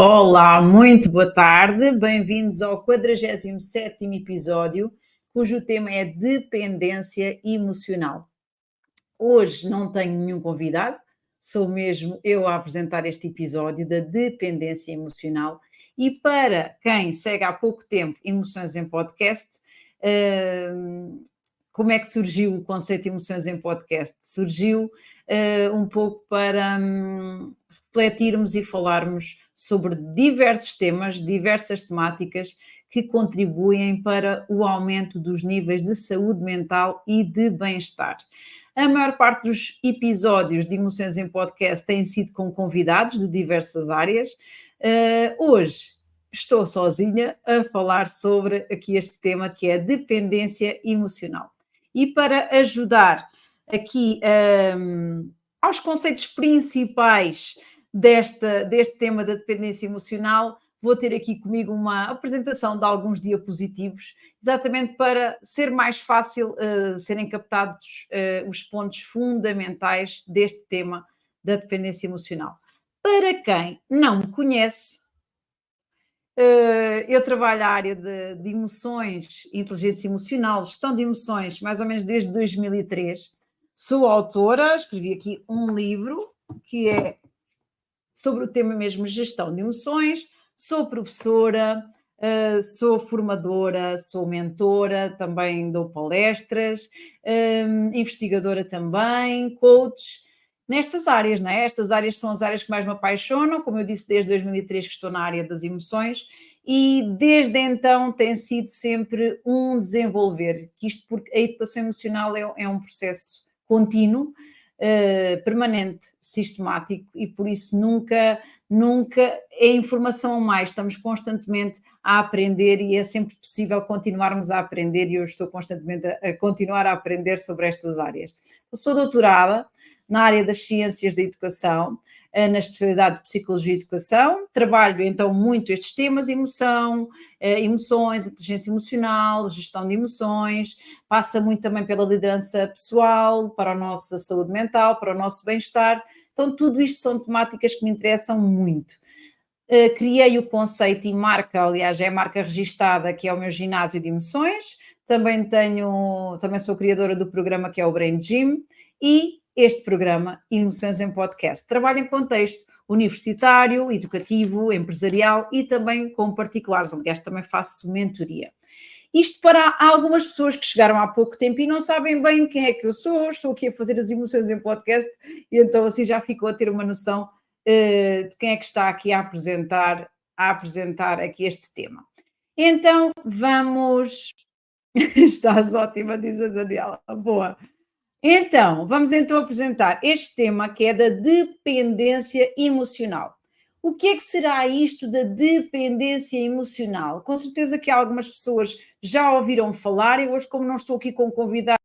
Olá, muito boa tarde, bem-vindos ao 47º episódio, cujo tema é dependência emocional. Hoje não tenho nenhum convidado, sou mesmo eu a apresentar este episódio da dependência emocional e para quem segue há pouco tempo Emoções em Podcast, como é que surgiu o conceito de Emoções em Podcast? Surgiu um pouco para refletirmos e falarmos sobre diversos temas, diversas temáticas que contribuem para o aumento dos níveis de saúde mental e de bem-estar. A maior parte dos episódios de Emoções em Podcast têm sido com convidados de diversas áreas. Hoje estou sozinha a falar sobre aqui este tema que é dependência emocional. E para ajudar aqui aos conceitos principais deste tema da dependência emocional, vou ter aqui comigo uma apresentação de alguns diapositivos, exatamente para ser mais fácil serem captados os pontos fundamentais deste tema da dependência emocional. Para quem não me conhece, eu trabalho a área de emoções, inteligência emocional, gestão de emoções, mais ou menos desde 2003. Sou autora, escrevi aqui um livro que é sobre o tema mesmo gestão de emoções. Sou professora, sou formadora, sou mentora, também dou palestras, investigadora também, coach, nestas áreas, não é? Estas áreas são as áreas que mais me apaixonam, como eu disse, desde 2003 que estou na área das emoções e desde então tem sido sempre um desenvolver, que isto porque a educação emocional é um processo contínuo, permanente, sistemático e por isso nunca é informação a mais, estamos constantemente a aprender e é sempre possível continuarmos a aprender e eu estou constantemente a continuar a aprender sobre estas áreas. Eu sou doutorada na área das ciências da educação, na especialidade de Psicologia e Educação, trabalho então muito estes temas, emoções, inteligência emocional, gestão de emoções, passa muito também pela liderança pessoal, para a nossa saúde mental, para o nosso bem-estar, então tudo isto são temáticas que me interessam muito. Criei o conceito e marca, aliás, é a marca registada, que é o meu ginásio de emoções. Também sou criadora do programa que é o Brain Gym e este programa, Emoções em Podcast. Trabalho em contexto universitário, educativo, empresarial e também com particulares. Aliás, também faço mentoria. Isto para algumas pessoas que chegaram há pouco tempo e não sabem bem quem é que eu sou, estou aqui a fazer as emoções em podcast e então assim já ficou a ter uma noção de quem é que está aqui a apresentar aqui este tema. Então vamos. Estás ótima, diz a Daniela. Boa. Então, vamos então apresentar este tema que é da dependência emocional. O que é que será isto da dependência emocional? Com certeza que algumas pessoas já ouviram falar e hoje, como não estou aqui com convidados,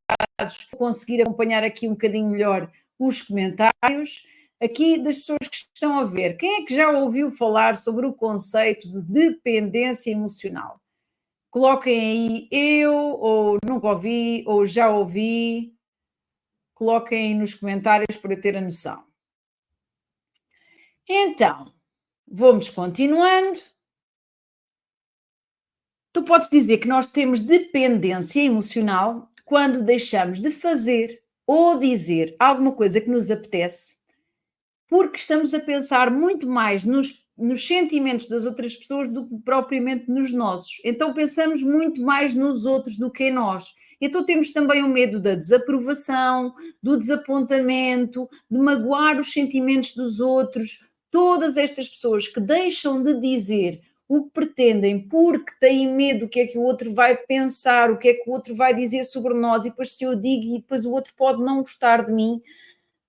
vou conseguir acompanhar aqui um bocadinho melhor os comentários. Aqui das pessoas que estão a ver, quem é que já ouviu falar sobre o conceito de dependência emocional? Coloquem aí eu, ou nunca ouvi, ou já ouvi. Coloquem aí nos comentários para eu ter a noção. Então, vamos continuando. Tu podes dizer que nós temos dependência emocional quando deixamos de fazer ou dizer alguma coisa que nos apetece, porque estamos a pensar muito mais nos sentimentos das outras pessoas do que propriamente nos nossos. Então pensamos muito mais nos outros do que em nós. Então temos também o medo da desaprovação, do desapontamento, de magoar os sentimentos dos outros. Todas estas pessoas que deixam de dizer o que pretendem porque têm medo do que é que o outro vai pensar, o que é que o outro vai dizer sobre nós, e depois se eu digo e depois o outro pode não gostar de mim,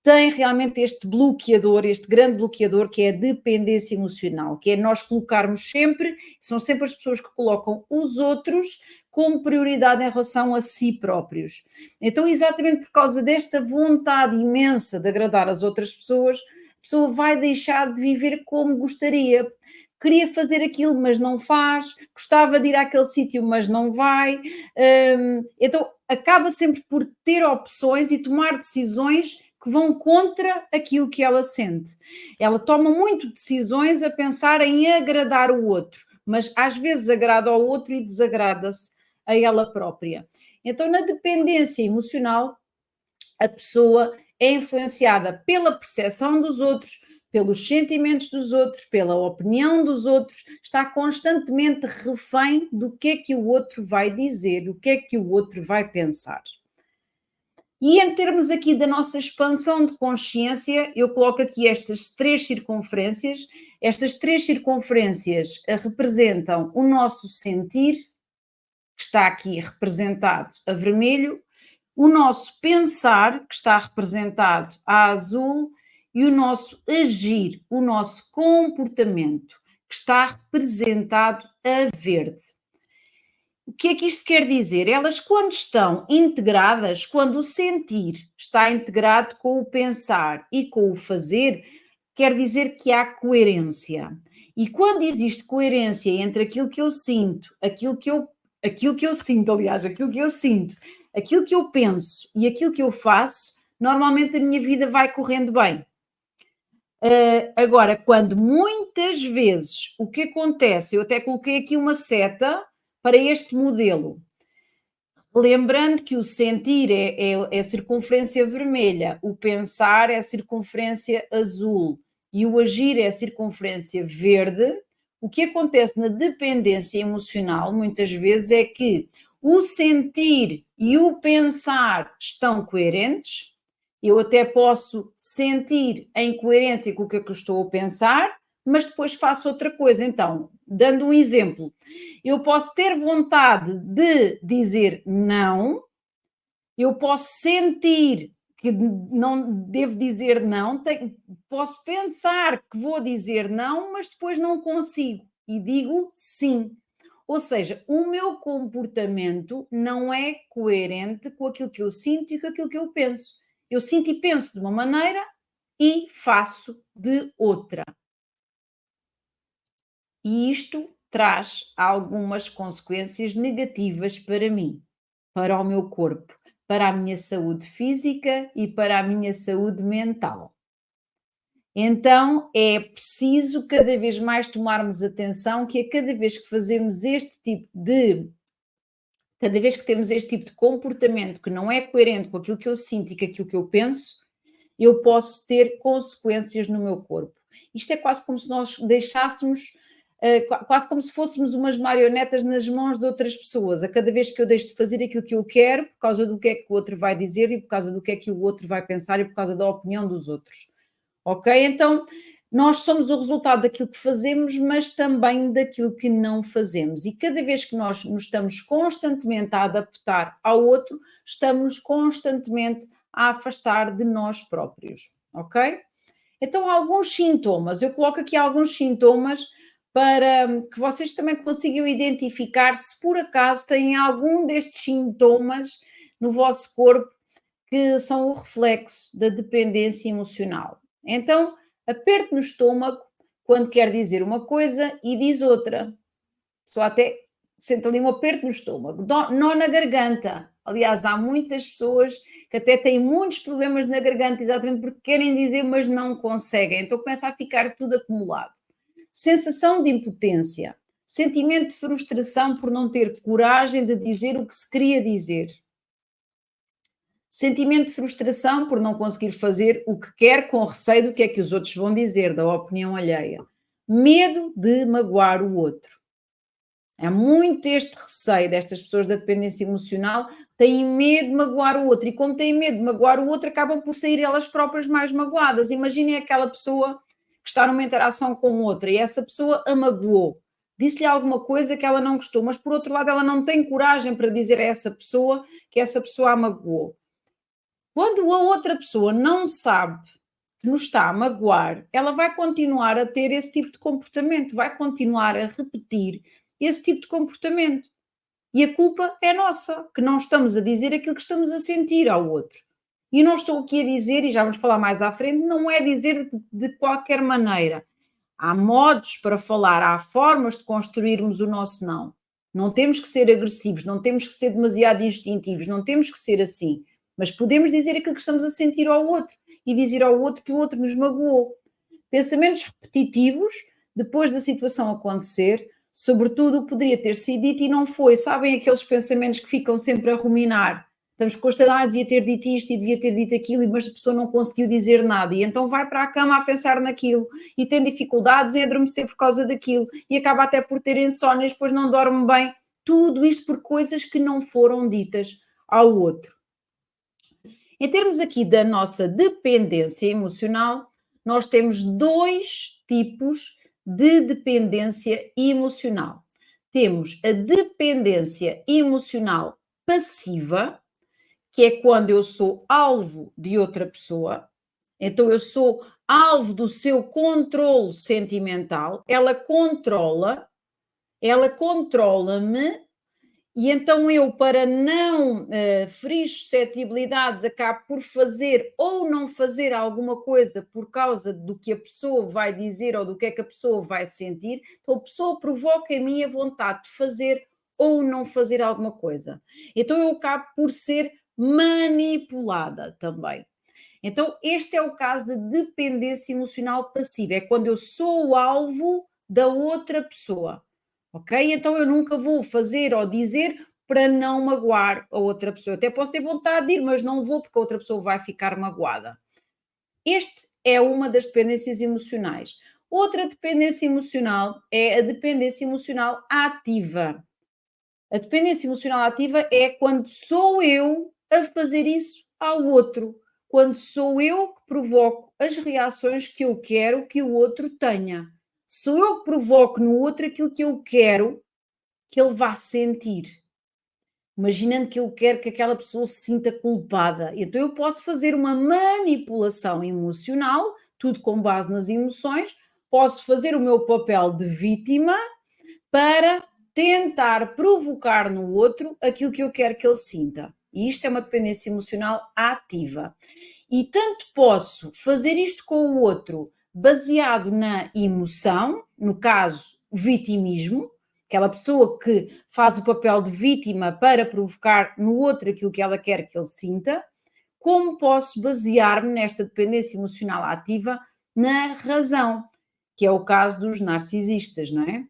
tem realmente este bloqueador, este grande bloqueador que é a dependência emocional, que é nós colocarmos sempre, são sempre as pessoas que colocam os outros como prioridade em relação a si próprios. Então, exatamente por causa desta vontade imensa de agradar as outras pessoas, a pessoa vai deixar de viver como gostaria. Queria fazer aquilo, mas não faz, gostava de ir àquele sítio, mas não vai. Então, acaba sempre por ter opções e tomar decisões que vão contra aquilo que ela sente. Ela toma muito decisões a pensar em agradar o outro, mas às vezes agrada ao outro e desagrada-se a ela própria. Então, na dependência emocional, a pessoa é influenciada pela percepção dos outros, pelos sentimentos dos outros, pela opinião dos outros, está constantemente refém do que é que o outro vai dizer, o que é que o outro vai pensar. E em termos aqui da nossa expansão de consciência, eu coloco aqui estas três circunferências. Estas três circunferências representam o nosso sentir, que está aqui representado a vermelho, o nosso pensar, que está representado a azul, e o nosso agir, o nosso comportamento, que está representado a verde. O que é que isto quer dizer? Elas, quando estão integradas, quando o sentir está integrado com o pensar e com o fazer, quer dizer que há coerência. E quando existe coerência entre aquilo que eu sinto, aquilo que eu penso e aquilo que eu faço, normalmente a minha vida vai correndo bem. Agora, quando muitas vezes o que acontece, eu até coloquei aqui uma seta para este modelo, lembrando que o sentir é a circunferência vermelha, o pensar é a circunferência azul e o agir é a circunferência verde. O que acontece na dependência emocional, muitas vezes, é que o sentir e o pensar estão coerentes. Eu até posso sentir em coerência com o que é que eu estou a pensar, mas depois faço outra coisa. Então, dando um exemplo, eu posso ter vontade de dizer não, eu posso sentir que não devo dizer não, posso pensar que vou dizer não, mas depois não consigo e digo sim. Ou seja, o meu comportamento não é coerente com aquilo que eu sinto e com aquilo que eu penso. Eu sinto e penso de uma maneira e faço de outra. E isto traz algumas consequências negativas para mim, para o meu corpo, para a minha saúde física e para a minha saúde mental. Então é preciso cada vez mais tomarmos atenção que a cada vez que fazemos cada vez que temos este tipo de comportamento que não é coerente com aquilo que eu sinto e com aquilo que eu penso, eu posso ter consequências no meu corpo. Isto é quase como se nós deixássemos, quase como se fôssemos umas marionetas nas mãos de outras pessoas. A cada vez que eu deixo de fazer aquilo que eu quero, por causa do que é que o outro vai dizer e por causa do que é que o outro vai pensar e por causa da opinião dos outros. Ok? Então, nós somos o resultado daquilo que fazemos, mas também daquilo que não fazemos. E cada vez que nós nos estamos constantemente a adaptar ao outro, estamos constantemente a afastar de nós próprios. Ok? Então, alguns sintomas, eu coloco aqui alguns sintomas para que vocês também consigam identificar se por acaso têm algum destes sintomas no vosso corpo que são o reflexo da dependência emocional. Então, aperto no estômago quando quer dizer uma coisa e diz outra. Só até sente ali um aperto no estômago, nó na garganta. Aliás, há muitas pessoas que até têm muitos problemas na garganta, exatamente porque querem dizer, mas não conseguem. Então começa a ficar tudo acumulado. Sensação de impotência, sentimento de frustração por não ter coragem de dizer o que se queria dizer. Sentimento de frustração por não conseguir fazer o que quer com receio do que é que os outros vão dizer, da opinião alheia. Medo de magoar o outro. É muito este receio destas pessoas da dependência emocional, têm medo de magoar o outro, e como têm medo de magoar o outro, acabam por sair elas próprias mais magoadas. Imaginem aquela pessoa que está numa interação com outra e essa pessoa a magoou, disse-lhe alguma coisa que ela não gostou, mas por outro lado ela não tem coragem para dizer a essa pessoa que essa pessoa a magoou. Quando a outra pessoa não sabe que nos está a magoar, ela vai continuar a ter esse tipo de comportamento, vai continuar a repetir esse tipo de comportamento. E a culpa é nossa, que não estamos a dizer aquilo que estamos a sentir ao outro. E não estou aqui a dizer, e já vamos falar mais à frente, não é dizer de qualquer maneira. Há modos para falar, há formas de construirmos o nosso não. Não temos que ser agressivos, não temos que ser demasiado instintivos, não temos que ser assim. Mas podemos dizer aquilo que estamos a sentir ao outro. e dizer ao outro que o outro nos magoou. Pensamentos repetitivos, depois da situação acontecer, sobretudo o que poderia ter sido dito e não foi. Sabem aqueles pensamentos que ficam sempre a ruminar? Estamos constantemente, devia ter dito isto e devia ter dito aquilo, mas a pessoa não conseguiu dizer nada e então vai para a cama a pensar naquilo e tem dificuldades em adormecer por causa daquilo e acaba até por ter insónias, depois não dorme bem. Tudo isto por coisas que não foram ditas ao outro. Em termos aqui da nossa dependência emocional, nós temos dois tipos de dependência emocional. Temos a dependência emocional passiva, que é quando eu sou alvo de outra pessoa, então eu sou alvo do seu controle sentimental, ela controla-me e então eu, para não ferir suscetibilidades, acabo por fazer ou não fazer alguma coisa por causa do que a pessoa vai dizer ou do que é que a pessoa vai sentir, então a pessoa provoca em mim a vontade de fazer ou não fazer alguma coisa. Então eu acabo por ser manipulada também. Então este é o caso de dependência emocional passiva, é quando eu sou o alvo da outra pessoa. Ok? Então eu nunca vou fazer ou dizer para não magoar a outra pessoa. Eu até posso ter vontade de ir, mas não vou porque a outra pessoa vai ficar magoada. Este é uma das dependências emocionais. Outra dependência emocional é a dependência emocional ativa. A dependência emocional ativa é quando sou eu a fazer isso ao outro, quando sou eu que provoco as reações que eu quero que o outro tenha. Sou eu que provoco no outro aquilo que eu quero que ele vá sentir. Imaginando que eu quero que aquela pessoa se sinta culpada. Então eu posso fazer uma manipulação emocional, tudo com base nas emoções, posso fazer o meu papel de vítima para tentar provocar no outro aquilo que eu quero que ele sinta. E isto é uma dependência emocional ativa. E tanto posso fazer isto com o outro baseado na emoção, no caso, vitimismo, aquela pessoa que faz o papel de vítima para provocar no outro aquilo que ela quer que ele sinta, como posso basear-me nesta dependência emocional ativa na razão, que é o caso dos narcisistas, não é?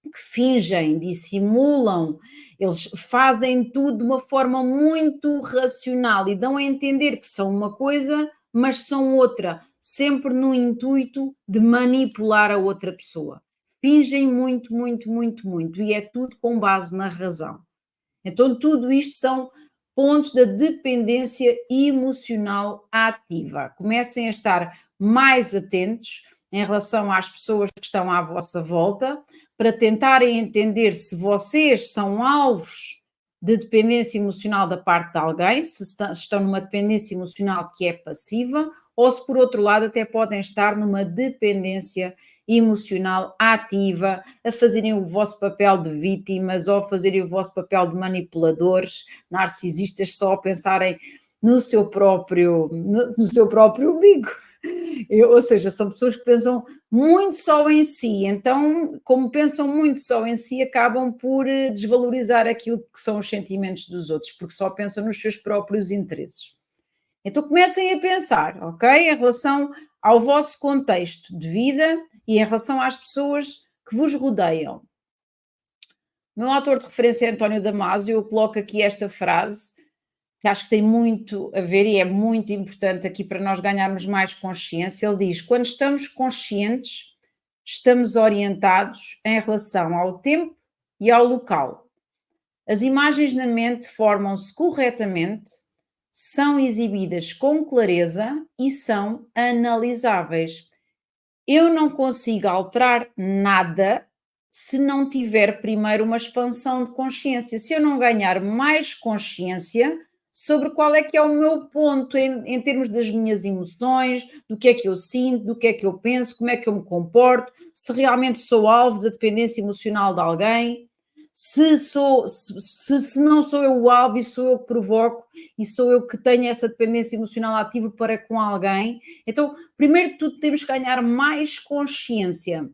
Que fingem, dissimulam, eles fazem tudo de uma forma muito racional e dão a entender que são uma coisa, mas são outra, sempre no intuito de manipular a outra pessoa. Fingem muito, muito, muito, muito, e é tudo com base na razão. Então, tudo isto são pontos da dependência emocional ativa. Comecem a estar mais atentos em relação às pessoas que estão à vossa volta, para tentarem entender se vocês são alvos de dependência emocional da parte de alguém, se estão numa dependência emocional que é passiva, ou se por outro lado até podem estar numa dependência emocional ativa, a fazerem o vosso papel de vítimas ou a fazerem o vosso papel de manipuladores, narcisistas, só a pensarem no seu próprio umbigo. Ou seja, são pessoas que pensam muito só em si, então, como pensam muito só em si, acabam por desvalorizar aquilo que são os sentimentos dos outros, porque só pensam nos seus próprios interesses. Então comecem a pensar, ok? Em relação ao vosso contexto de vida e em relação às pessoas que vos rodeiam. O meu autor de referência é António Damasio, eu coloco aqui esta frase, que acho que tem muito a ver e é muito importante aqui para nós ganharmos mais consciência. Ele diz: quando estamos conscientes, estamos orientados em relação ao tempo e ao local. As imagens na mente formam-se corretamente, são exibidas com clareza e são analisáveis. Eu não consigo alterar nada se não tiver primeiro uma expansão de consciência. Se eu não ganhar mais consciência sobre qual é que é o meu ponto em termos das minhas emoções, do que é que eu sinto, do que é que eu penso, como é que eu me comporto, se realmente sou alvo da dependência emocional de alguém, se não sou eu o alvo e sou eu que provoco e sou eu que tenho essa dependência emocional ativa para com alguém. Então, primeiro de tudo, temos que ganhar mais consciência.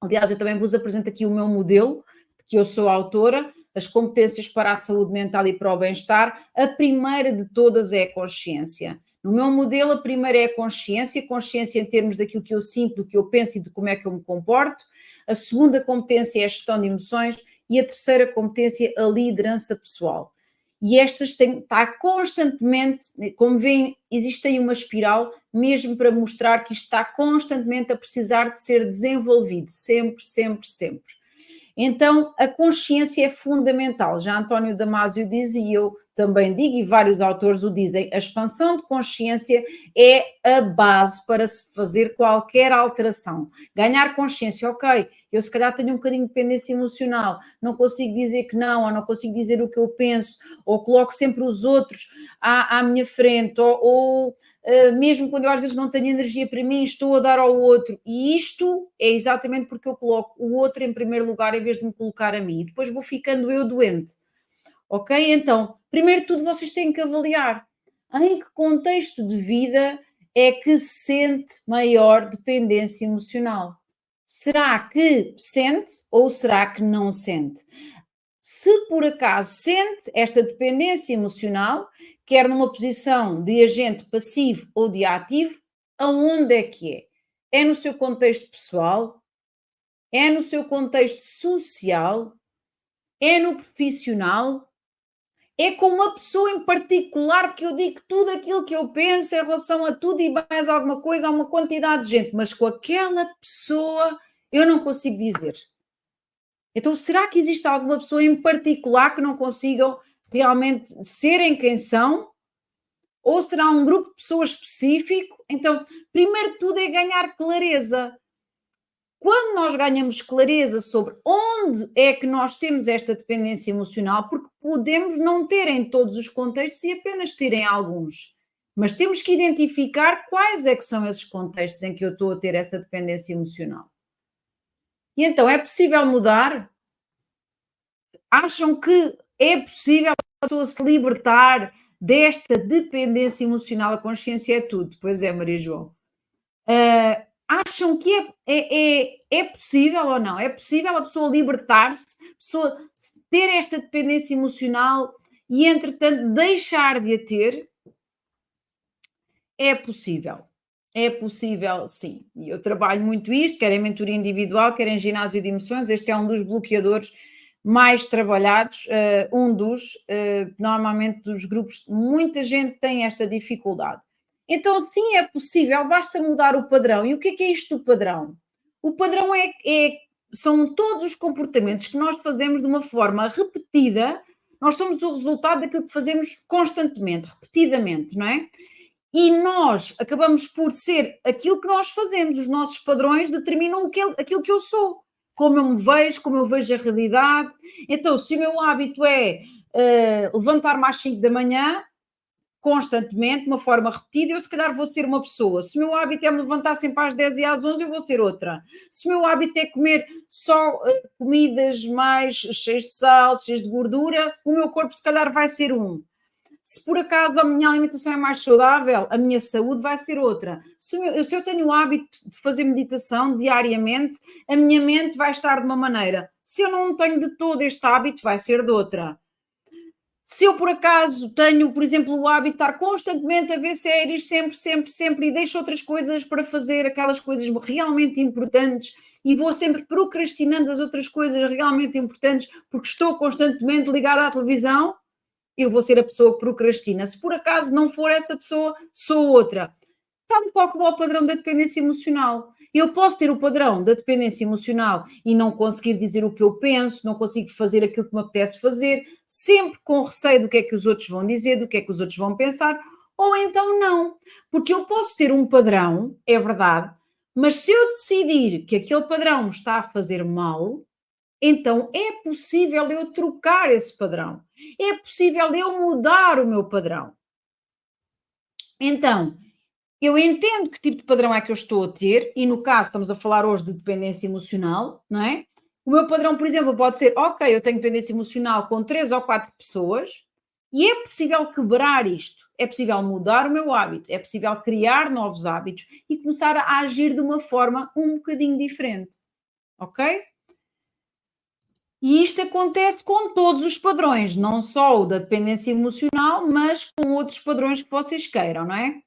Aliás, eu também vos apresento aqui o meu modelo, de que eu sou autora, as competências para a saúde mental e para o bem-estar. A primeira de todas é a consciência. No meu modelo, a primeira é a consciência em termos daquilo que eu sinto, do que eu penso e de como é que eu me comporto. A segunda competência é a gestão de emoções e a terceira competência, a liderança pessoal. E estas têm que estar constantemente, como veem, existe aí uma espiral, mesmo para mostrar que isto está constantemente a precisar de ser desenvolvido, sempre, sempre, sempre. Então, a consciência é fundamental. Já António Damasio diz, e eu também digo, e vários autores o dizem, a expansão de consciência é a base para se fazer qualquer alteração. Ganhar consciência, ok, eu se calhar tenho um bocadinho de dependência emocional, não consigo dizer que não, ou não consigo dizer o que eu penso, ou coloco sempre os outros à minha frente, ou mesmo quando eu às vezes não tenho energia para mim, estou a dar ao outro. E isto é exatamente porque eu coloco o outro em primeiro lugar em vez de me colocar a mim. E depois vou ficando eu doente. Ok? Então, primeiro de tudo, vocês têm que avaliar em que contexto de vida é que se sente maior dependência emocional. Será que sente ou será que não sente? Se por acaso sente esta dependência emocional, quer numa posição de agente passivo ou de ativo, aonde é que é? É no seu contexto pessoal? É no seu contexto social? É no profissional? É com uma pessoa em particular, porque eu digo tudo aquilo que eu penso em relação a tudo e mais alguma coisa, a uma quantidade de gente, mas com aquela pessoa eu não consigo dizer. Então, será que existe alguma pessoa em particular que não consigam realmente serem quem são? Ou será um grupo de pessoas específico? Então, primeiro de tudo é ganhar clareza. Quando nós ganhamos clareza sobre onde é que nós temos esta dependência emocional, porque podemos não ter em todos os contextos e apenas ter em alguns, mas temos que identificar quais é que são esses contextos em que eu estou a ter essa dependência emocional. E então, é possível mudar? Acham que é possível a pessoa se libertar desta dependência emocional? A consciência é tudo, pois é, Maria João. Acham que é possível ou não? É possível a pessoa libertar-se, a pessoa ter esta dependência emocional e, entretanto, deixar de a ter? É possível. É possível, sim. E eu trabalho muito isto, quer em mentoria individual, quer em ginásio de emoções. Este é um dos bloqueadores mais trabalhados, normalmente dos grupos, muita gente tem esta dificuldade. Então, sim, é possível, basta mudar o padrão. E o que é isto do padrão? O padrão são todos os comportamentos que nós fazemos de uma forma repetida. Nós somos o resultado daquilo que fazemos constantemente, repetidamente, não é? E nós acabamos por ser aquilo que nós fazemos, os nossos padrões determinam aquilo que eu sou, como eu me vejo, como eu vejo a realidade. Então, se o meu hábito é levantar-me às 5 da manhã, constantemente, de uma forma repetida, eu se calhar vou ser uma pessoa. Se o meu hábito é me levantar sempre às 10 e às 11, eu vou ser outra. Se o meu hábito é comer só comidas mais cheias de sal, cheias de gordura, o meu corpo se calhar vai ser um. Se por acaso a minha alimentação é mais saudável, a minha saúde vai ser outra. Se eu tenho o hábito de fazer meditação diariamente, a minha mente vai estar de uma maneira. Se eu não tenho de todo este hábito, vai ser de outra. Se eu por acaso tenho, por exemplo, o hábito de estar constantemente a ver séries, sempre, sempre, sempre, e deixo outras coisas para fazer, aquelas coisas realmente importantes, e vou sempre procrastinando as outras coisas realmente importantes, porque estou constantemente ligada à televisão, eu vou ser a pessoa que procrastina. Se por acaso não for essa pessoa, sou outra. Tal e qual como o padrão da dependência emocional. Eu posso ter o padrão da dependência emocional e não conseguir dizer o que eu penso, não consigo fazer aquilo que me apetece fazer, sempre com receio do que é que os outros vão dizer, do que é que os outros vão pensar, ou então não. Porque eu posso ter um padrão, é verdade, mas se eu decidir que aquele padrão me está a fazer mal, então é possível eu trocar esse padrão. É possível eu mudar o meu padrão. Então, eu entendo que tipo de padrão é que eu estou a ter, e no caso estamos a falar hoje de dependência emocional, não é? O meu padrão, por exemplo, pode ser, ok, eu tenho dependência emocional com 3 ou 4 pessoas, e é possível quebrar isto, é possível mudar o meu hábito, é possível criar novos hábitos e começar a agir de uma forma um bocadinho diferente, ok? E isto acontece com todos os padrões, não só o da dependência emocional, mas com outros padrões que vocês queiram, não é?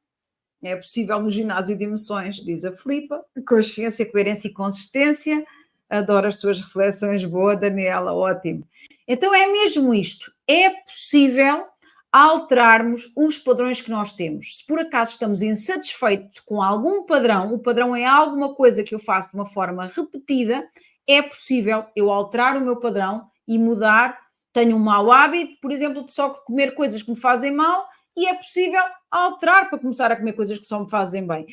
É possível no ginásio de emoções, diz a Filipa. Consciência, coerência e consistência. Adoro as tuas reflexões. Boa, Daniela, ótimo. Então é mesmo isto. É possível alterarmos os padrões que nós temos. Se por acaso estamos insatisfeitos com algum padrão, o padrão é alguma coisa que eu faço de uma forma repetida, é possível eu alterar o meu padrão e mudar. Tenho um mau hábito, por exemplo, de só comer coisas que me fazem mal, e é possível alterar para começar a comer coisas que só me fazem bem.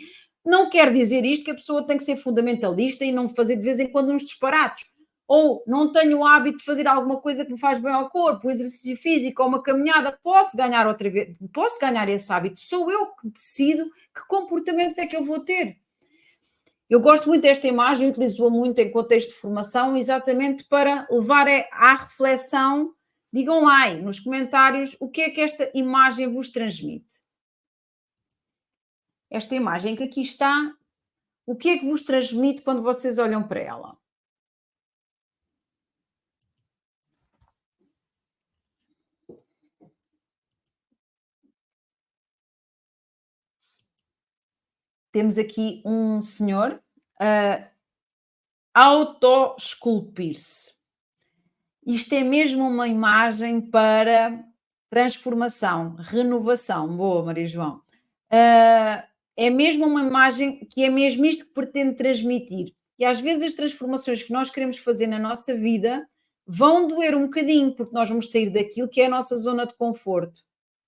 Não quer dizer isto que a pessoa tem que ser fundamentalista e não fazer de vez em quando uns disparates. Ou não tenho o hábito de fazer alguma coisa que me faz bem ao corpo, um exercício físico ou uma caminhada, posso ganhar outra vez, posso ganhar esse hábito. Sou eu que decido que comportamentos é que eu vou ter. Eu gosto muito desta imagem, utilizo-a muito em contexto de formação, exatamente para levar à reflexão. Digam lá aí nos comentários o que é que esta imagem vos transmite. Esta imagem que aqui está, o que é que vos transmite quando vocês olham para ela? Temos aqui um senhor a autoesculpir-se. Isto é mesmo uma imagem para transformação, renovação. Boa, Maria João. É mesmo uma imagem que é mesmo isto que pretende transmitir. E às vezes as transformações que nós queremos fazer na nossa vida vão doer um bocadinho, porque nós vamos sair daquilo que é a nossa zona de conforto.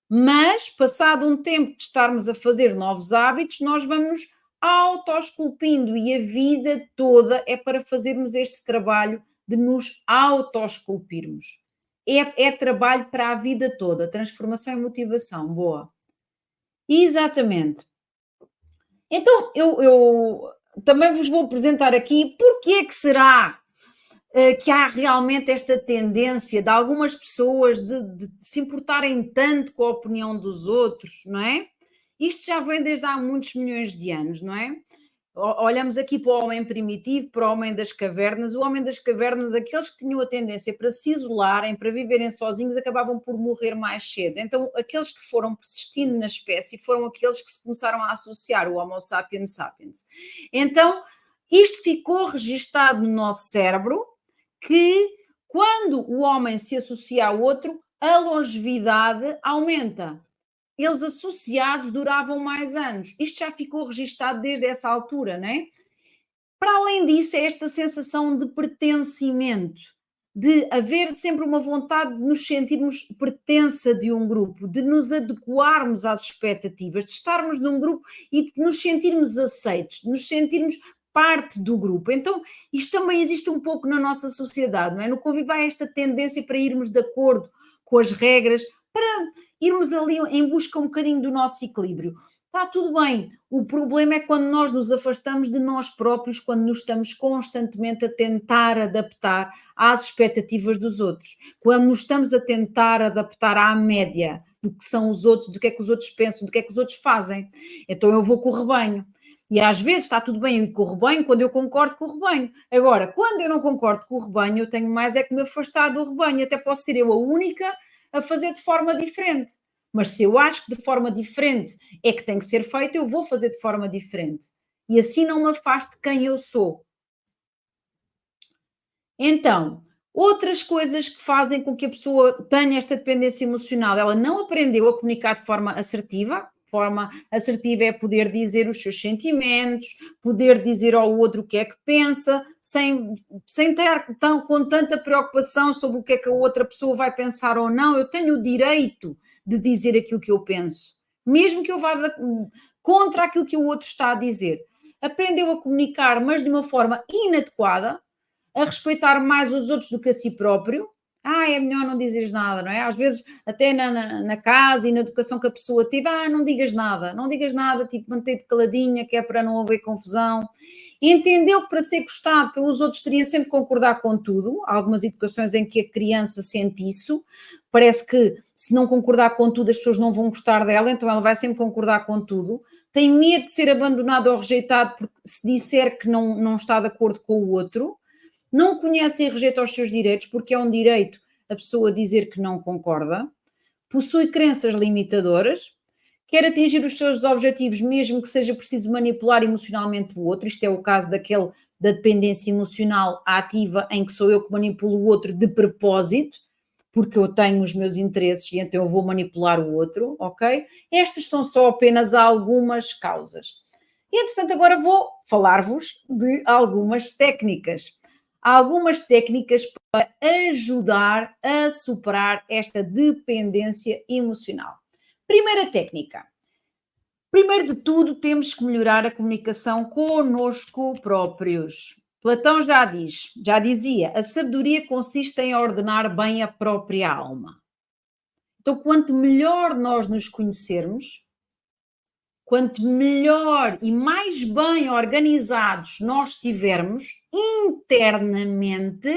Mas, passado um tempo de estarmos a fazer novos hábitos, nós vamos autoesculpindo e a vida toda é para fazermos este trabalho de nos autoesculpirmos. É trabalho para a vida toda, transformação e motivação, boa. Exatamente. Então, eu também vos vou apresentar aqui porque é que será que há realmente esta tendência de algumas pessoas de se importarem tanto com a opinião dos outros, não é? Isto já vem desde há muitos milhões de anos, não é? Olhamos aqui para o homem primitivo, para o homem das cavernas. O homem das cavernas, aqueles que tinham a tendência para se isolarem, para viverem sozinhos, acabavam por morrer mais cedo. Então, aqueles que foram persistindo na espécie foram aqueles que se começaram a associar, o Homo sapiens sapiens. Então, isto ficou registado no nosso cérebro, que quando o homem se associa ao outro, a longevidade aumenta. Eles associados duravam mais anos. Isto já ficou registado desde essa altura, não é? Para além disso, é esta sensação de pertencimento, de haver sempre uma vontade de nos sentirmos pertença de um grupo, de nos adequarmos às expectativas, de estarmos num grupo e de nos sentirmos aceitos, de nos sentirmos parte do grupo. Então, isto também existe um pouco na nossa sociedade, não é? No convívio há esta tendência para irmos de acordo com as regras, para irmos ali em busca um bocadinho do nosso equilíbrio. Está tudo bem. O problema é quando nós nos afastamos de nós próprios, quando nos estamos constantemente a tentar adaptar às expectativas dos outros, quando nos estamos a tentar adaptar à média do que são os outros, do que é que os outros pensam, do que é que os outros fazem. Então eu vou com o rebanho. E às vezes está tudo bem eu ir com o rebanho quando eu concordo com o rebanho. Agora, quando eu não concordo com o rebanho, eu tenho mais é que me afastar do rebanho. Até posso ser eu a única a fazer de forma diferente. Mas se eu acho que de forma diferente é que tem que ser feito, eu vou fazer de forma diferente. E assim não me afasto de quem eu sou. Então, outras coisas que fazem com que a pessoa tenha esta dependência emocional, ela não aprendeu a comunicar de forma assertiva. Forma assertiva é poder dizer os seus sentimentos, poder dizer ao outro o que é que pensa, sem ter com tanta preocupação sobre o que é que a outra pessoa vai pensar ou não. Eu tenho o direito de dizer aquilo que eu penso, mesmo que eu vá contra aquilo que o outro está a dizer. Aprendeu a comunicar, mas de uma forma inadequada, a respeitar mais os outros do que a si próprio. É melhor não dizeres nada, não é? Às vezes, até na casa e na educação que a pessoa teve, não digas nada, tipo, mantém-te caladinha, que é para não haver confusão. Entendeu que para ser gostado pelos outros teria sempre que concordar com tudo. Há algumas educações em que a criança sente isso, parece que se não concordar com tudo as pessoas não vão gostar dela, então ela vai sempre concordar com tudo. Tem medo de ser abandonado ou rejeitado porque se disser que não está de acordo com o outro. Não conhece e rejeita os seus direitos, porque é um direito a pessoa dizer que não concorda, possui crenças limitadoras, quer atingir os seus objetivos, mesmo que seja preciso manipular emocionalmente o outro. Isto é o caso da dependência emocional ativa, em que sou eu que manipulo o outro de propósito, porque eu tenho os meus interesses e então eu vou manipular o outro, ok? Estas são só apenas algumas causas. E, entretanto, agora vou falar-vos de algumas técnicas. Há algumas técnicas para ajudar a superar esta dependência emocional. Primeira técnica. Primeiro de tudo, temos que melhorar a comunicação conosco próprios. Platão já dizia, a sabedoria consiste em ordenar bem a própria alma. Então, quanto melhor nós nos conhecermos, quanto melhor e mais bem organizados nós estivermos internamente,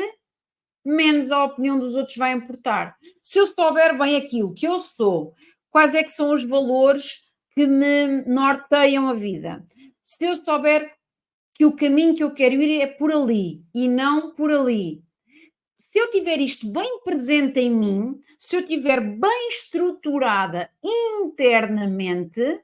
menos a opinião dos outros vai importar. Se eu souber bem aquilo que eu sou, quais é que são os valores que me norteiam a vida, se eu souber que o caminho que eu quero ir é por ali e não por ali, se eu tiver isto bem presente em mim, se eu tiver bem estruturada internamente,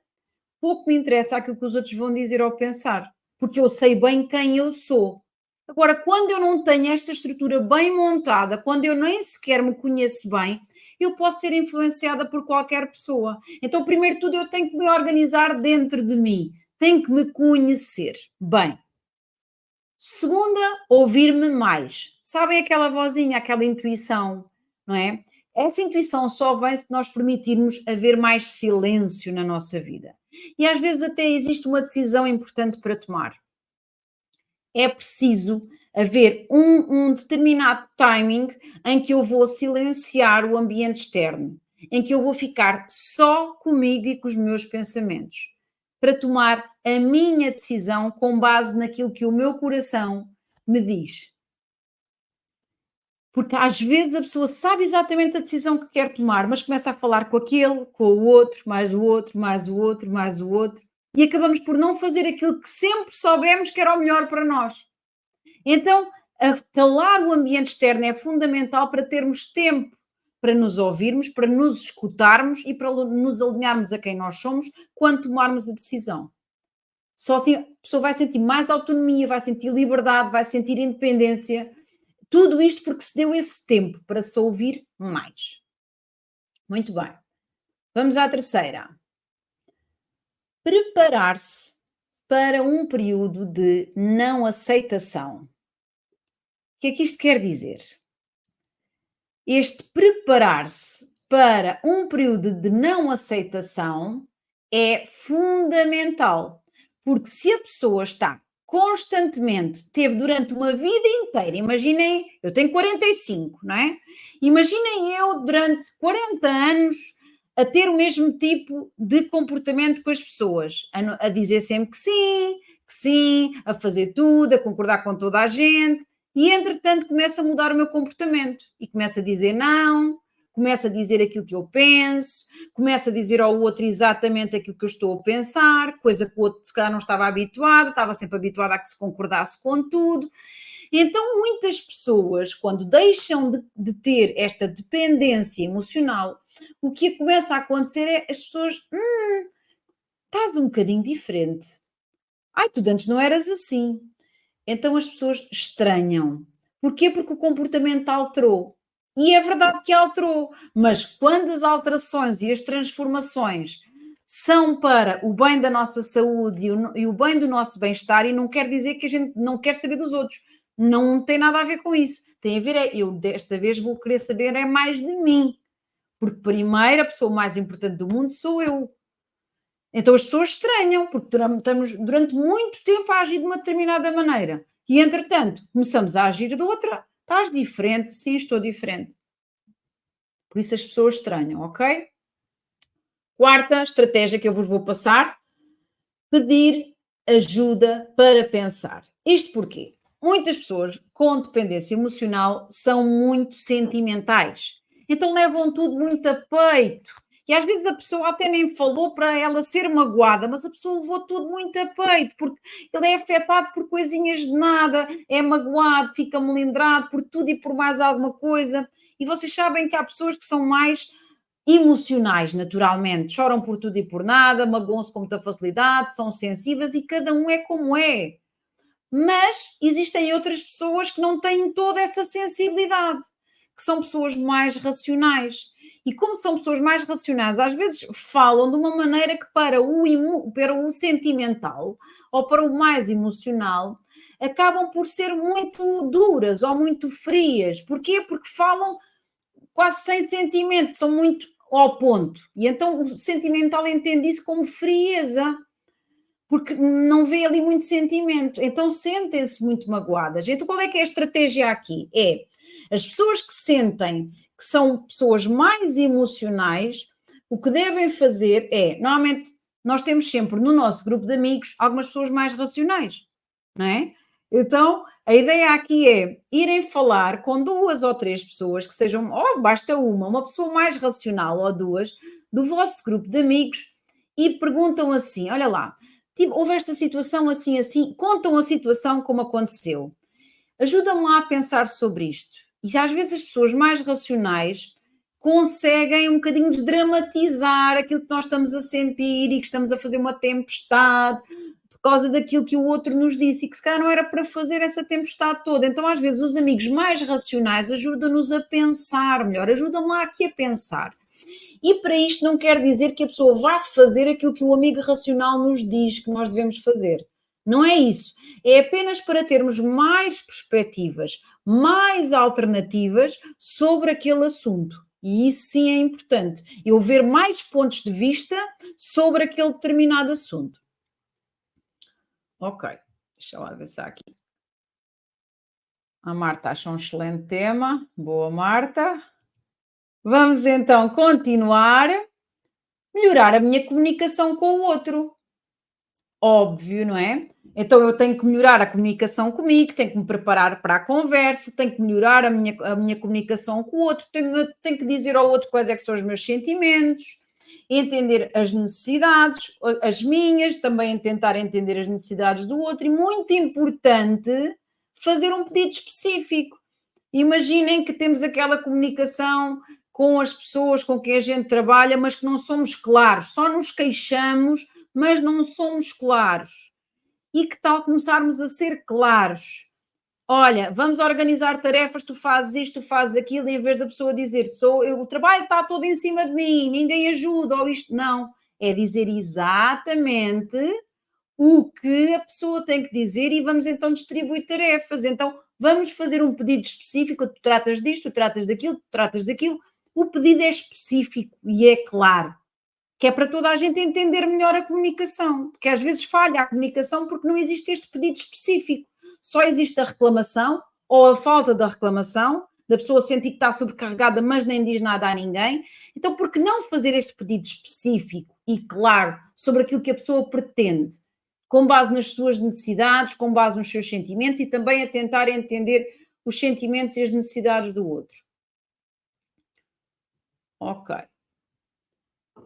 pouco me interessa aquilo que os outros vão dizer ou pensar, porque eu sei bem quem eu sou. Agora, quando eu não tenho esta estrutura bem montada, quando eu nem sequer me conheço bem, eu posso ser influenciada por qualquer pessoa. Então, primeiro de tudo, eu tenho que me organizar dentro de mim, tenho que me conhecer bem. Segunda, ouvir-me mais. Sabem aquela vozinha, aquela intuição, não é? Essa intuição só vem se nós permitirmos haver mais silêncio na nossa vida. E às vezes até existe uma decisão importante para tomar. É preciso haver um determinado timing em que eu vou silenciar o ambiente externo, em que eu vou ficar só comigo e com os meus pensamentos, para tomar a minha decisão com base naquilo que o meu coração me diz. Porque às vezes a pessoa sabe exatamente a decisão que quer tomar, mas começa a falar com aquele, com o outro, mais o outro, mais o outro, mais o outro, e acabamos por não fazer aquilo que sempre soubemos que era o melhor para nós. Então, calar o ambiente externo é fundamental para termos tempo para nos ouvirmos, para nos escutarmos e para nos alinharmos a quem nós somos quando tomarmos a decisão. Só assim a pessoa vai sentir mais autonomia, vai sentir liberdade, vai sentir independência. Tudo isto porque se deu esse tempo para se ouvir mais. Muito bem. Vamos à terceira. Preparar-se para um período de não aceitação. O que é que isto quer dizer? Este preparar-se para um período de não aceitação é fundamental, porque se a pessoa está constantemente, teve durante uma vida inteira, imaginem, eu tenho 45, não é? Imaginem eu durante 40 anos a ter o mesmo tipo de comportamento com as pessoas, a dizer sempre que sim, a fazer tudo, a concordar com toda a gente, e entretanto começa a mudar o meu comportamento e começa a dizer não, começa a dizer aquilo que eu penso, começa a dizer ao outro exatamente aquilo que eu estou a pensar, coisa que o outro se calhar não estava habituado, estava sempre habituado a que se concordasse com tudo. Então muitas pessoas, quando deixam de ter esta dependência emocional, o que começa a acontecer é as pessoas, estás um bocadinho diferente. Ai, tu antes não eras assim. Então as pessoas estranham. Porquê? Porque o comportamento alterou. E é verdade que alterou, mas quando as alterações e as transformações são para o bem da nossa saúde e o bem do nosso bem-estar, e não quer dizer que a gente não quer saber dos outros, não tem nada a ver com isso. Tem a ver, eu desta vez vou querer saber é mais de mim, porque primeiro a pessoa mais importante do mundo sou eu. Então as pessoas estranham, porque estamos durante muito tempo a agir de uma determinada maneira. E, entretanto, começamos a agir de outra. Estás diferente? Sim, estou diferente. Por isso as pessoas estranham, ok? Quarta estratégia que eu vos vou passar: pedir ajuda para pensar. Isto porquê? Muitas pessoas com dependência emocional são muito sentimentais. Então levam tudo muito a peito. E às vezes a pessoa até nem falou para ela ser magoada, mas a pessoa levou tudo muito a peito, porque ele é afetado por coisinhas de nada, é magoado, fica melindrado por tudo e por mais alguma coisa. E vocês sabem que há pessoas que são mais emocionais, naturalmente, choram por tudo e por nada, magoam-se com muita facilidade, são sensíveis e cada um é como é. Mas existem outras pessoas que não têm toda essa sensibilidade, que são pessoas mais racionais. E como são pessoas mais racionais, às vezes falam de uma maneira que para o sentimental ou para o mais emocional acabam por ser muito duras ou muito frias. Porquê? Porque falam quase sem sentimento, são muito ao ponto. E então o sentimental entende isso como frieza, porque não vê ali muito sentimento. Então sentem-se muito magoadas. Então qual é que é a estratégia aqui? É as pessoas que sentem que são pessoas mais emocionais, o que devem fazer é, normalmente nós temos sempre no nosso grupo de amigos algumas pessoas mais racionais, não é? Então, a ideia aqui é irem falar com duas ou três pessoas que sejam, ou basta uma pessoa mais racional ou duas, do vosso grupo de amigos e perguntam assim: olha lá, houve esta situação assim, assim, contam a situação como aconteceu. Ajuda-me lá a pensar sobre isto. E às vezes as pessoas mais racionais conseguem um bocadinho desdramatizar aquilo que nós estamos a sentir e que estamos a fazer uma tempestade por causa daquilo que o outro nos disse e que se calhar não era para fazer essa tempestade toda. Então, às vezes, os amigos mais racionais ajudam-nos a pensar melhor, ajudam lá aqui a pensar. E para isto não quer dizer que a pessoa vá fazer aquilo que o amigo racional nos diz que nós devemos fazer. Não é isso. É apenas para termos mais perspectivas, mais alternativas sobre aquele assunto. E isso sim é importante. Eu ver mais pontos de vista sobre aquele determinado assunto. Ok, deixa lá ver se há aqui. A Marta acha um excelente tema. Boa, Marta. Vamos então continuar. Melhorar a minha comunicação com o outro. Óbvio, não é? Então eu tenho que melhorar a comunicação comigo, tenho que me preparar para a conversa, tenho que melhorar a minha comunicação com o outro, tenho que dizer ao outro quais é que são os meus sentimentos, entender as necessidades, as minhas, também tentar entender as necessidades do outro e, muito importante, fazer um pedido específico. Imaginem que temos aquela comunicação com as pessoas com quem a gente trabalha, mas que não somos claros, só nos queixamos, mas não somos claros. E que tal começarmos a ser claros? Olha, vamos organizar tarefas, tu fazes isto, tu fazes aquilo, e em vez da pessoa dizer o trabalho está todo em cima de mim, ninguém ajuda, ou isto, não. É dizer exatamente o que a pessoa tem que dizer e vamos então distribuir tarefas. Então, vamos fazer um pedido específico, tu tratas disto, tu tratas daquilo, tu tratas daquilo. O pedido é específico e é claro, que é para toda a gente entender melhor a comunicação, porque às vezes falha a comunicação porque não existe este pedido específico. Só existe a reclamação ou a falta da reclamação, da pessoa sentir que está sobrecarregada, mas nem diz nada a ninguém. Então, por que não fazer este pedido específico e claro sobre aquilo que a pessoa pretende, com base nas suas necessidades, com base nos seus sentimentos e também a tentar entender os sentimentos e as necessidades do outro? Ok.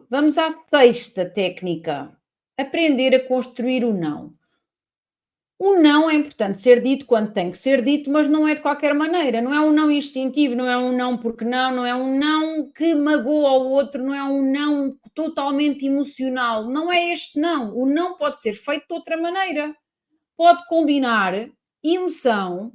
Vamos à sexta técnica. Aprender a construir o não. O não é importante ser dito quando tem que ser dito, mas não é de qualquer maneira. Não é um não instintivo, não é um não porque não, não é um não que magoa ao outro, não é um não totalmente emocional. Não é este não. O não pode ser feito de outra maneira. Pode combinar emoção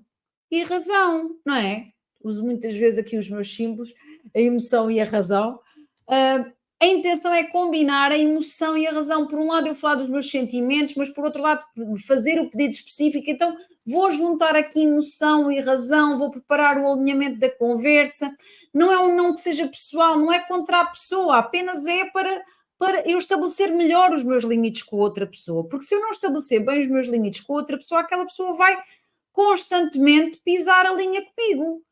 e razão, não é? Uso muitas vezes aqui os meus símbolos, a emoção e a razão. Ah, a intenção é combinar a emoção e a razão. Por um lado, eu falar dos meus sentimentos, mas por outro lado, fazer o pedido específico. Então, vou juntar aqui emoção e razão, vou preparar o alinhamento da conversa. Não é um não que seja pessoal, não é contra a pessoa, apenas é para eu estabelecer melhor os meus limites com outra pessoa. Porque se eu não estabelecer bem os meus limites com outra pessoa, aquela pessoa vai constantemente pisar a linha comigo.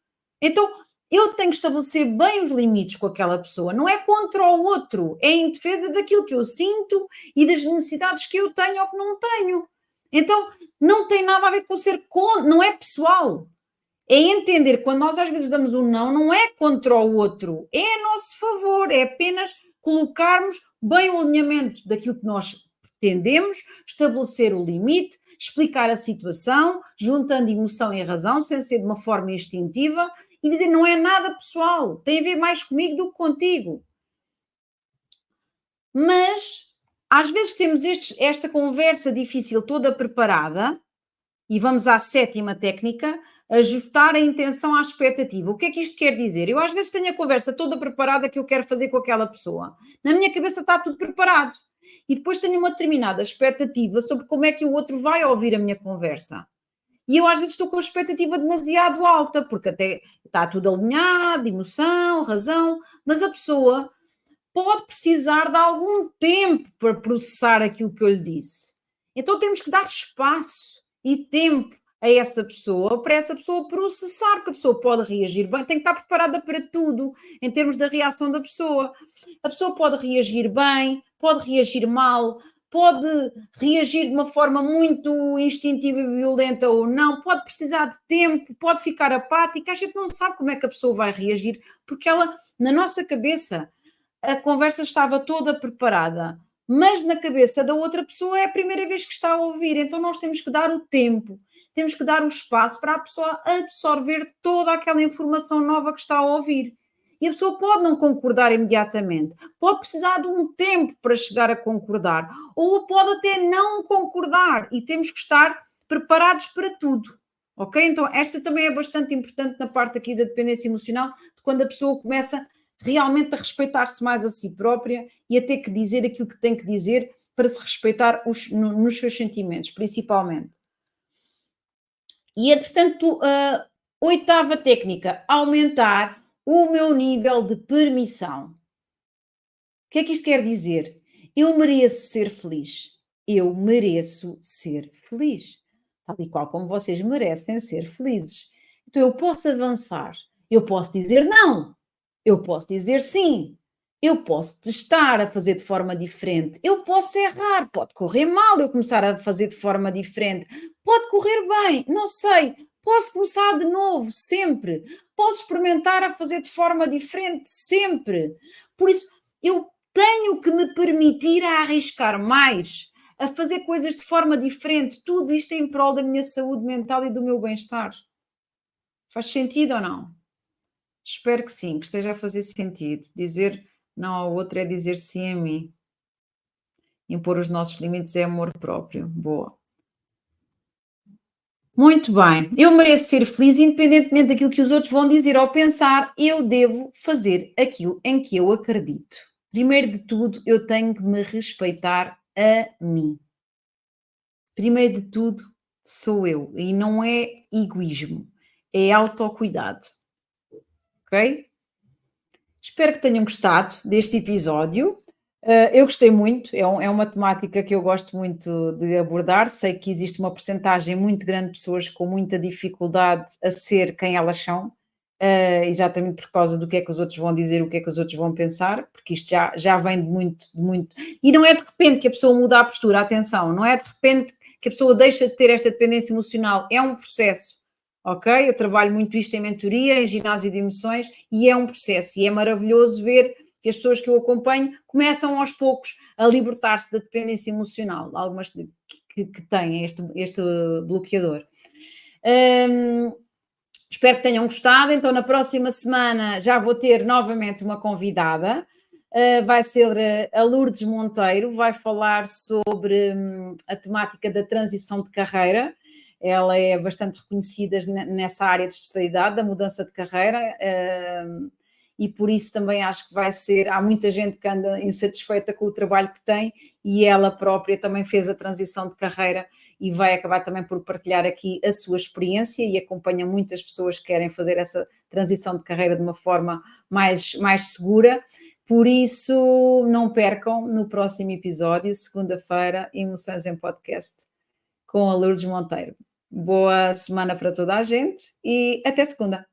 Então, eu tenho que estabelecer bem os limites com aquela pessoa, não é contra o outro, é em defesa daquilo que eu sinto e das necessidades que eu tenho ou que não tenho. Então, não tem nada a ver com ser contra, não é pessoal. É entender quando nós às vezes damos um não, não é contra o outro, é a nosso favor, é apenas colocarmos bem o alinhamento daquilo que nós pretendemos, estabelecer o limite, explicar a situação, juntando emoção e razão, sem ser de uma forma instintiva, e dizer não é nada pessoal, tem a ver mais comigo do que contigo. Mas às vezes temos esta conversa difícil toda preparada e vamos à 7ª técnica, ajustar a intenção à expectativa. O que é que isto quer dizer? Eu às vezes tenho a conversa toda preparada que eu quero fazer com aquela pessoa. Na minha cabeça está tudo preparado. E depois tenho uma determinada expectativa sobre como é que o outro vai ouvir a minha conversa. E eu às vezes estou com a expectativa demasiado alta, porque até está tudo alinhado, emoção, razão, mas a pessoa pode precisar de algum tempo para processar aquilo que eu lhe disse. Então temos que dar espaço e tempo a essa pessoa, para essa pessoa processar, porque a pessoa pode reagir bem, tem que estar preparada para tudo, em termos da reação da pessoa. A pessoa pode reagir bem, pode reagir mal, pode reagir de uma forma muito instintiva e violenta ou não, pode precisar de tempo, pode ficar apática, a gente não sabe como é que a pessoa vai reagir, porque ela, na nossa cabeça, a conversa estava toda preparada, mas na cabeça da outra pessoa é a primeira vez que está a ouvir, então nós temos que dar o tempo, temos que dar o espaço para a pessoa absorver toda aquela informação nova que está a ouvir. E a pessoa pode não concordar imediatamente, pode precisar de um tempo para chegar a concordar, ou pode até não concordar, e temos que estar preparados para tudo. Ok? Então, esta também é bastante importante na parte aqui da dependência emocional, de quando a pessoa começa realmente a respeitar-se mais a si própria e a ter que dizer aquilo que tem que dizer para se respeitar nos seus sentimentos, principalmente. E, entretanto, a 8ª técnica, aumentar o meu nível de permissão. O que é que isto quer dizer? Eu mereço ser feliz. Eu mereço ser feliz. Tal e qual como vocês merecem ser felizes. Então eu posso avançar. Eu posso dizer não. Eu posso dizer sim. Eu posso testar a fazer de forma diferente. Eu posso errar. Pode correr mal eu começar a fazer de forma diferente. Pode correr bem. Não sei. Posso começar de novo, sempre. Posso experimentar a fazer de forma diferente, sempre. Por isso, eu tenho que me permitir a arriscar mais, a fazer coisas de forma diferente. Tudo isto em prol da minha saúde mental e do meu bem-estar. Faz sentido ou não? Espero que sim, que esteja a fazer sentido. Dizer não ao outro é dizer sim a mim. Impor os nossos limites é amor próprio. Boa. Muito bem. Eu mereço ser feliz independentemente daquilo que os outros vão dizer ou pensar. Eu devo fazer aquilo em que eu acredito. Primeiro de tudo, eu tenho que me respeitar a mim. Primeiro de tudo, sou eu. E não é egoísmo. É autocuidado. Ok? Espero que tenham gostado deste episódio. Eu gostei muito, é uma temática que eu gosto muito de abordar. Sei que existe uma percentagem muito grande de pessoas com muita dificuldade a ser quem elas são, exatamente por causa do que é que os outros vão dizer, o que é que os outros vão pensar, porque isto já vem de muito, de muito. E não é de repente que a pessoa muda a postura, atenção, não é de repente que a pessoa deixa de ter esta dependência emocional, é um processo. Ok? Eu trabalho muito isto em mentoria, em ginásio de emoções, e é um processo, e é maravilhoso ver que as pessoas que eu acompanho começam aos poucos a libertar-se da dependência emocional, algumas que têm este bloqueador. Espero que tenham gostado, então na próxima semana já vou ter novamente uma convidada, vai ser a Lourdes Monteiro, vai falar sobre a temática da transição de carreira. Ela é bastante reconhecida nessa área de especialidade, da mudança de carreira, e por isso também acho que vai ser, há muita gente que anda insatisfeita com o trabalho que tem e ela própria também fez a transição de carreira e vai acabar também por partilhar aqui a sua experiência e acompanha muitas pessoas que querem fazer essa transição de carreira de uma forma mais segura. Por isso, não percam no próximo episódio, segunda-feira, Emoções em Podcast, com a Lourdes Monteiro. Boa semana para toda a gente e até segunda.